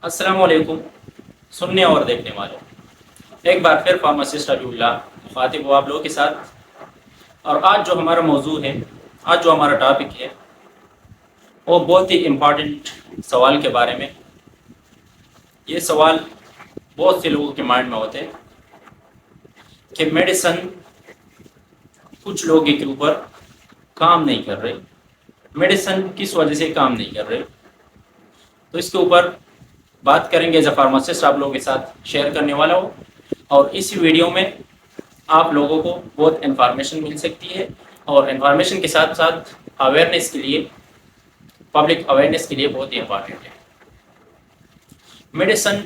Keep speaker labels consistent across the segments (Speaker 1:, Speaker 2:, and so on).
Speaker 1: السلام علیکم سننے اور دیکھنے والوں، ایک بار پھر فارماسسٹ ابی اللہ مخاطب ہوں آپ لوگوں کے ساتھ۔ اور آج جو ہمارا موضوع ہے، آج جو ہمارا ٹاپک ہے، وہ بہت ہی امپارٹنٹ سوال کے بارے میں۔ یہ سوال بہت سے لوگوں کے مائنڈ میں ہوتے ہیں کہ میڈیسن کچھ لوگوں کے اوپر کام نہیں کر رہے، میڈیسن کس وجہ سے کام نہیں کر رہے۔ تو اس کے اوپر بات کریں گے ایز اے فارماسسٹ آپ لوگوں کے ساتھ شیئر کرنے والا ہوں، اور اسی ویڈیو میں آپ لوگوں کو بہت انفارمیشن مل سکتی ہے، اور انفارمیشن کے ساتھ ساتھ اویئرنیس کے لیے، پبلک اویئرنیس کے لیے بہت ہی امپارٹنٹ ہے۔ میڈیسن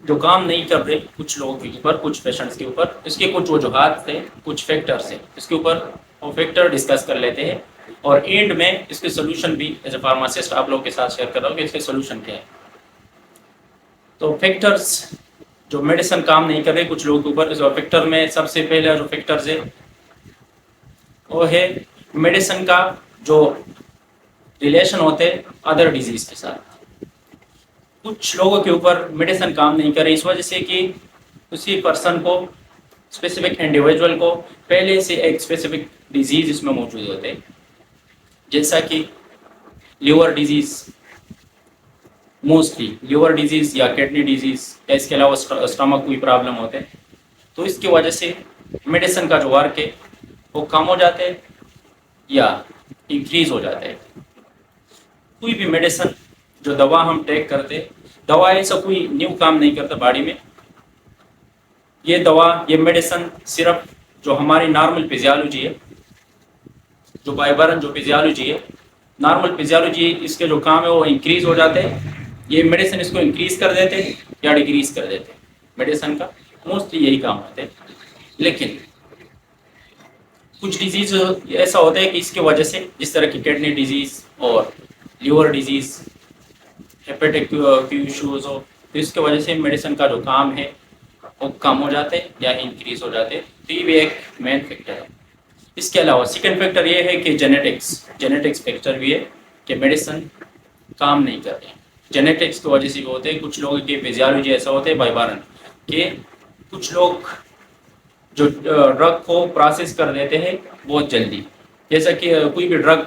Speaker 1: جو کام نہیں کر رہے کچھ لوگوں کے اوپر، کچھ پیشنٹس کے اوپر، اس کے کچھ وجوہات ہیں، کچھ فیکٹرس ہیں، اس کے اوپر وہ فیکٹر ڈسکس کر لیتے ہیں، اور اینڈ میں اس کے سولوشن بھی ایز اے فارماسسٹ آپ لوگوں کے ساتھ شیئر کر رہا ہوں کہ اس کے سولوشن کیا ہے۔ تو فیکٹرز جو میڈیسن کام نہیں کر رہے کچھ لوگوں کے اوپر، اس فیکٹر میں سب سے پہلا جو فیکٹرز ہے وہ ہے میڈیسن کا جو ریلیشن ہوتے ادر ڈیزیز کے ساتھ۔ کچھ لوگوں کے اوپر میڈیسن کام نہیں کر رہی اس وجہ سے کہ اسی پرسن کو، اسپیسیفک انڈیویجول کو پہلے سے ایک اسپیسیفک ڈیزیز اس میں موجود ہوتے ہیں، جیسا کہ liver disease, mostly liver disease یا کڈنی ڈیزیز، یا اس کے علاوہ اسٹمک کوئی پرابلم ہوتے ہیں۔ تو اس کی وجہ سے میڈیسن کا جو ورک ہے وہ کم ہو جاتے ہیں یا انکریز ہو جاتے ہیں۔ کوئی بھی میڈیسن جو دوا ہم ٹیک کرتے، دوا ایسا کوئی نیو کام نہیں کرتا باڈی میں۔ یہ دوا، یہ میڈیسن صرف جو ہماری نارمل فزیالوجی ہے، جو بائبرن جو فزیالوجی ہے، نارمل فزیالوجی، اس کے جو کام ہے وہ انکریز ہو جاتے ہیں۔ یہ میڈیسن اس کو انکریز کر دیتے یا ڈیکریز کر دیتے۔ میڈیسن کا موسٹلی یہی کام ہوتے ہیں، لیکن کچھ ڈیزیز ایسا ہوتا ہے کہ اس کی وجہ سے، جس طرح کی کڈنی ڈیزیز اور لیور ڈیزیز، ہیپیٹک ایشوز ہو، تو اس کی وجہ سے میڈیسن کا جو کام ہے وہ کم ہو جاتے یا انکریز ہو جاتے۔ تو یہ بھی ایک مین فیکٹر ہے۔ اس کے علاوہ سیکنڈ فیکٹر یہ ہے کہ جینیٹکس فیکٹر بھی ہے کہ میڈیسن کام نہیں کر رہے ہیں۔ جینیٹکس کی وجہ سے بھی ہوتے ہیں، کچھ لوگوں کی فزیالوجی ایسا ہوتے ہیں بائبارن کہ کچھ لوگ جو ڈرگ کو پروسیس کر دیتے ہیں بہت جلدی، جیسا کہ کوئی بھی ڈرگ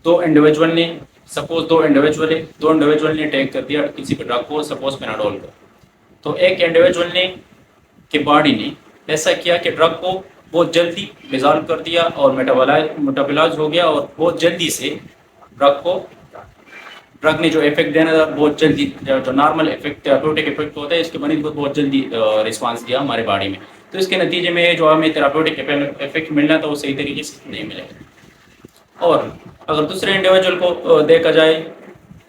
Speaker 1: دو انڈیویجول نے، سپوز دو انڈیویجول نے ٹیک کر دیا کسی بھی ڈرگ کو، سپوز پیناڈول کو، تو ایک انڈیویجول نے کہ باڈی نے ایسا کیا کہ ڈرگ کو بہت جلدی ڈیزالو کر دیا اور میٹابولائز ہو گیا، اور بہت جلدی سے ڈرگ نے جو افیکٹ دینا تھا بہت جلدی، جو نارمل افیکٹ تھراپیوٹک افیکٹ ہوتا ہے اس کے بنسبت بہت جلدی رسپانس دیا ہمارے باڈی میں۔ تو اس کے نتیجے میں جو ہمیں تھراپیوٹک افیکٹ ملنا تھا وہ صحیح طریقے سے نہیں ملے گا۔ اور اگر دوسرے انڈیویجول کو دیکھا جائے،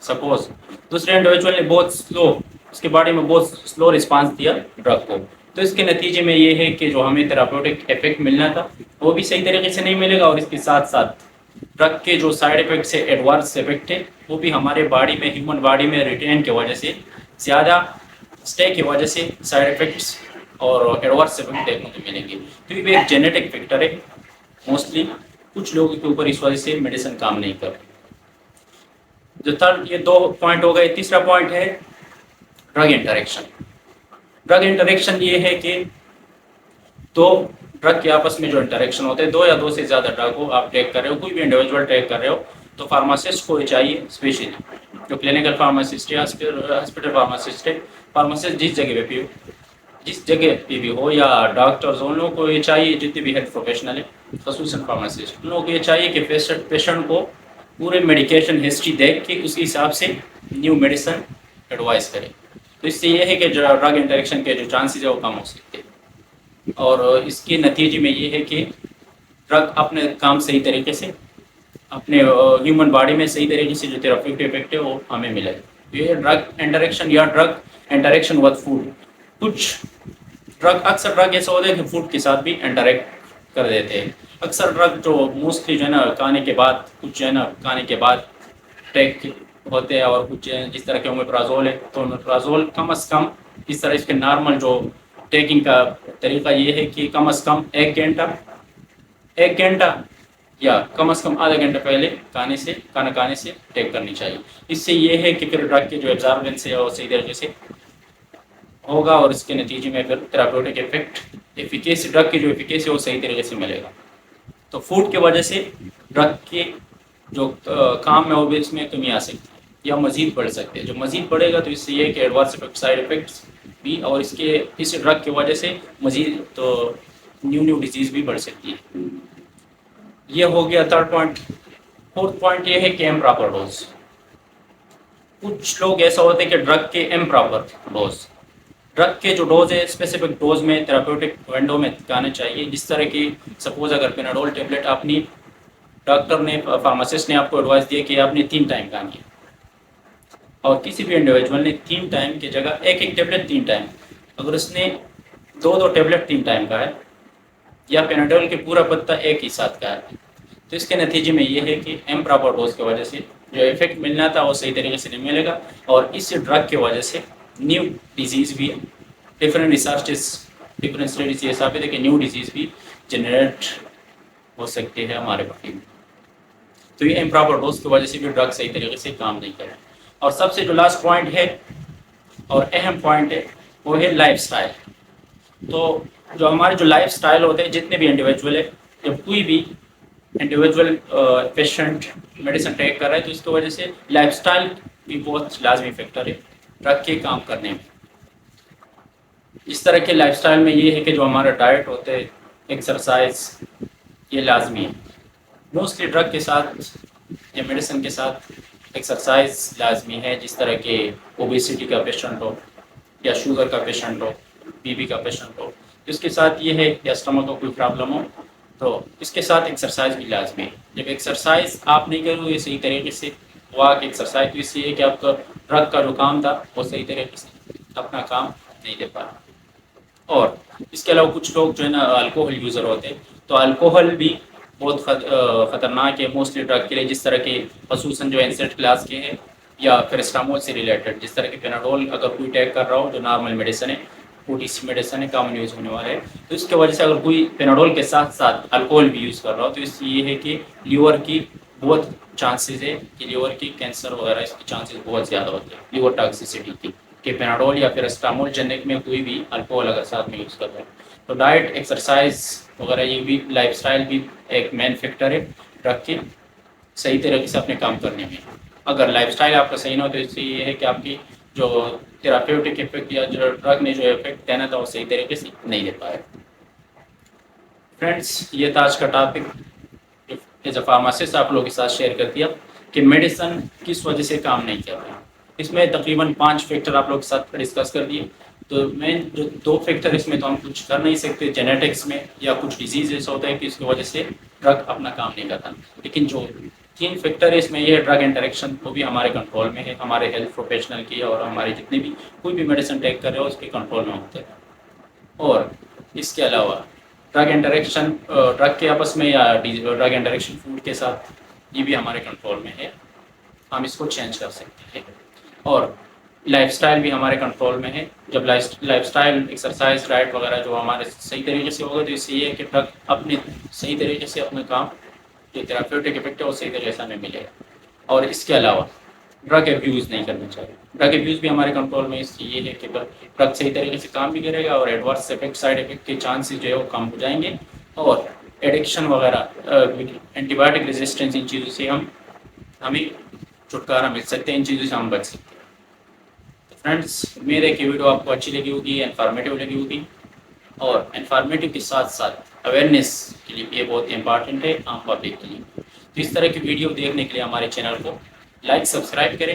Speaker 1: سپوز دوسرے انڈیویجول نے بہت سلو، اس کے باڈی میں بہت سلو رسپانس دیا ڈرگ کو، تو اس کے نتیجے میں یہ ہے کہ جو ہمیں تھراپیوٹک افیکٹ ملنا تھا وہ بھی صحیح طریقے سے نہیں ملے گا، اور اس کے ساتھ ساتھ ڈرگ کے جو سائڈ افیکٹس ہے، ایڈورس افیکٹ ہے، وہ بھی ہمارے باڈی میں، ہیومن باڈی میں ریٹین کی وجہ سے، زیادہ اسٹے کی وجہ سے سائڈ افیکٹس اور ایڈورس افیکٹ دیکھنے کو ملیں گے۔ تو یہ بھی ایک جینیٹک فیکٹر ہے، موسٹلی کچھ لوگوں کے اوپر اس وجہ سے میڈیسن کام نہیں کر رہی۔ جو تھرڈ، یہ دو پوائنٹ ہو گئے، تیسرا پوائنٹ ہے ڈرگ انٹریکشن۔ ڈرگ انٹریکشن یہ ہے کہ دو ڈرگ کے آپس میں جو انٹریکشن ہوتے ہیں، دو یا دو سے زیادہ ڈرگ کو آپ ٹیک کر رہے ہو، کوئی بھی انڈیویجول ٹیک کر رہے ہو، تو فارماسسٹ کو یہ چاہیے، اسپیشلی جو کلینکل فارماسسٹ یا ہاسپٹل فارماسسٹ ہے، فارماسسٹ جس جگہ پہ بھی ہو یا ڈاکٹرز، ان لوگوں کو یہ چاہیے، جتنے بھی ہیلتھ پروفیشنل ہیں، خصوصاً فارماسسٹ، ان لوگوں کو یہ چاہیے کہ پیشنٹ کو پورے میڈیکیشن ہسٹری دیکھ کے اس کے حساب سے نیو میڈیسن ایڈوائز کرے۔ تو اس سے یہ ہے کہ جو ڈرگ انٹریکشن کے جو چانسز ہے وہ کم ہو سکتے ہیں، اور اس کے نتیجے میں یہ ہے کہ ڈرگ اپنے کام صحیح طریقے سے، اپنے ہیومن باڈی میں صحیح طریقے سے جو تھراپیوٹک افیکٹ ہے وہ ہمیں ملے۔ یہ ڈرگ انٹریکشن یا ڈرگ انٹریکشن ود فوڈ، اکثر ڈرگ ایسا ہوتا ہے کہ فوڈ کے ساتھ بھی انٹریکٹ کر دیتے ہیں۔ اکثر ڈرگ جو موسٹلی جو ہے نا کھانے کے بعد، کچھ جو ہے نا کھانے کے بعد ٹیک ہوتے ہیں، اور کچھ جس طرح کے اومیپرازول ہے، تو اومیپرازول کم از کم، اس طرح اس کے نارمل جو ٹیکنگ کا طریقہ یہ ہے کہ کم از کم ایک گھنٹہ یا کم از کم آدھا گھنٹہ پہلے کھانا کھانے سے ٹیک کرنی چاہیے. اس سے یہ ہے کہ پھر ڈرگ کے جو ایبزاربنس ہے وہ صحیح طریقے سے ہوگا اور اس کے نتیجے میں پھر تھراپیوٹک افیکٹ ایفیکیسی ڈرگ کی جو ایفیکیسی ہے وہ صحیح طریقے سے ملے گا. تو فوڈ کی وجہ سے ڈرگ کے جو کام ہے وہ بھی اس میں کمی آ سکتی ہے یا مزید بڑھ سکتے ہیں. جو مزید بڑھے گا تو اس سے یہ کہ ایڈورس افیکٹ سائڈ افیکٹس بھی اور اس ڈرگ کی وجہ سے مزید تو نیو ڈیزیز بھی بڑھ سکتی ہے. یہ ہو گیا تھرڈ پوائنٹ. فورتھ پوائنٹ یہ ہے کہ امپراپر ڈوز. کچھ لوگ ایسا ہوتے ہیں کہ ڈرگ کے امپراپر ڈوز ڈرگ کے جو ڈوز ہے اسپیسیفک ڈوز میں تھراپیوٹک ونڈو میں کھانا چاہیے. جس طرح کی سپوز اگر پیناڈول ٹیبلٹ اپنی ڈاکٹر نے فارماسسٹ نے آپ کو ایڈوائس دیا کہ آپ نے 3 ٹائم کھانی ہے اور کسی بھی انڈیویجول نے 3 ٹائم کی جگہ ایک ٹیبلٹ 3 ٹائم اگر اس نے 2 ٹیبلٹ 3 ٹائم کا ہے یا پیناڈول کے پورا پتا ایک ہی ساتھ کا ہے تو اس کے نتیجے میں یہ ہے کہ امپراپر ڈوز کی وجہ سے جو افیکٹ ملنا تھا وہ صحیح طریقے سے نہیں ملے گا اور اس ڈرگ کی وجہ سے نیو ڈیزیز بھی ڈفرینٹ ریسرچز ڈفرینٹ اسٹڈیز یہ ثابت ہے کہ نیو ڈیزیز بھی جنریٹ ہو سکتے ہیں ہمارے باڈی میں. تو یہ امپراپر ڈوز کی وجہ سے بھی ڈرگ صحیح طریقے سے کام نہیں کرے. اور سب سے جو لاسٹ پوائنٹ ہے اور اہم پوائنٹ ہے وہ ہے لائف سٹائل. تو جو ہمارے جو لائف سٹائل ہوتے ہیں جتنے بھی انڈیویجول ہے جب کوئی بھی انڈیویجول پیشنٹ میڈیسن ٹیک کر رہا ہے تو اس کی وجہ سے لائف سٹائل بھی بہت لازمی فیکٹر ہے ڈرگ کے کام کرنے میں. اس طرح کے لائف سٹائل میں یہ ہے کہ جو ہمارا ڈائٹ ہوتے ہے ایکسرسائز یہ لازمی ہے. موسٹلی ڈرگ کے ساتھ یا میڈیسن کے ساتھ ایکسرسائز لازمی ہے. جس طرح کہ اوبیسٹی کا پیشنٹ ہو یا شوگر کا پیشنٹ ہو بی پی کا پیشنٹ ہو اس کے ساتھ یہ ہے یا اسٹمک کو کوئی پرابلم ہو تو اس کے ساتھ ایکسرسائز بھی لازمی ہے. جب ایکسرسائز آپ نہیں کرو گے صحیح طریقے سے واک ایکسرسائز تو اس سے یہ کہ آپ کا ڈرگ کا جو کام تھا وہ صحیح طریقے سے اپنا کام نہیں دے پا رہا. اور اس کے علاوہ کچھ لوگ جو ہے نا الکوہل یوزر ہوتے ہیں تو الکوہل بھی بہت خطرناک ہے موسٹلی ڈرگ کے لیے. جس طرح کے خصوصاً جو انسیٹ کلاس کے ہیں یا پیراسٹامول سے ریلیٹڈ جس طرح کہ پیناڈول اگر کوئی ٹیک کر رہا ہو جو نارمل میڈیسن ہے OTC میڈیسن ہے کامن یوز ہونے والا ہے تو اس کی وجہ سے اگر کوئی پیناڈول کے ساتھ ساتھ الکوہل بھی یوز کر رہا ہو تو اس سے یہ ہے کہ لیور کی بہت چانسز ہے کہ لیور کی کینسر وغیرہ اس کی چانسز بہت زیادہ ہوتے ہیں لیور ٹاکسیسٹی کی کہ پیناڈول یا پیراسٹامول جنک میں کوئی بھی الکوہل اگر ساتھ میں یوز کر رہا ہے. تو ڈائٹ ایکسرسائز وغیرہ یہ بھی لائف سٹائل بھی ایک مین فیکٹر ہے ڈرگ کے صحیح طریقے سے اپنے کام کرنے میں. اگر لائف سٹائل آپ کا صحیح نہ ہو تو اس سے یہ ہے کہ آپ کی جو تھراپیوٹک افیکٹ یا جو ڈرگ نے جو افیکٹ دینا تھا وہ صحیح طریقے سے نہیں دے پائے. فرینڈس یہ تھا آج کا ٹاپک ایز اے فارماسسٹ آپ لوگوں کے ساتھ شیئر کر دیا کہ میڈیسن کس وجہ سے کام نہیں کر رہا. اس میں تقریباً 5 فیکٹر آپ لوگوں کے ساتھ ڈسکس کر دیے. تو مین جو 2 فیکٹر اس میں تو ہم کچھ کر نہیں سکتے جینیٹکس میں یا کچھ ڈیزیز ایسا ہوتا ہے کہ اس کی وجہ سے ڈرگ اپنا کام نہیں کرتا. لیکن جو 3 فیکٹر ہے اس میں یہ ڈرگ انٹریکشن وہ بھی ہمارے کنٹرول میں ہے ہمارے ہیلتھ پروفیشنل کی اور ہمارے جتنے بھی کوئی بھی میڈیسن ٹیک کر رہے ہو اس کے کنٹرول میں ہوتے ہیں. اور اس کے علاوہ ڈرگ انٹریکشن ڈرگ کے آپس میں یا ڈرگ انٹریکشن فوڈ کے ساتھ یہ بھی ہمارے کنٹرول میں ہے ہم اس کو چینج کر سکتے ہیں. اور لائف سٹائل بھی ہمارے کنٹرول میں ہے. جب لائف سٹائل ایکسرسائز ڈائٹ وغیرہ جو ہمارے صحیح طریقے سے ہوگا تو اس سے یہ ہے کہ ڈرگ اپنے صحیح طریقے سے اپنا کام جو تھراپیوٹک افیکٹ ہے وہ صحیح طریقے سے ہمیں ملے گا. اور اس کے علاوہ ڈرگ ابیوز نہیں کرنا چاہیے. ڈرگ ابیوز بھی ہمارے کنٹرول میں اس سے یہ ہے کہ ڈرگ صحیح طریقے سے کام بھی کرے گا اور ایڈورس افیکٹ سائڈ افیکٹ کے چانسز جو ہے وہ کم ہو جائیں گے. اور ایڈکشن وغیرہ اینٹی بایوٹک ریزسٹنس ان چیزوں سے ہمیں چھٹکارا مل سکتے ہیں ان چیزوں سے ہم بچ سکتے ہیں. فرینڈس امید ہے کہ ویڈیو آپ کو اچھی لگی ہوگی انفارمیٹیو لگی ہوگی اور انفارمیٹیو کے ساتھ ساتھ اویئرنیس کے لیے یہ بہت امپارٹنٹ ہے عام پبلک کے لیے. تو اس طرح کی ویڈیو دیکھنے کے لیے ہمارے چینل کو لائک سبسکرائب کریں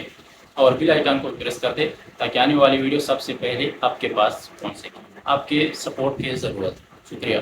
Speaker 1: اور بیل آئیکن کو پریس کر دیں تاکہ آنے والی ویڈیو سب سے پہلے آپ کے پاس پہنچ سکے. آپ کے سپورٹ کی ضرورت. شکریہ.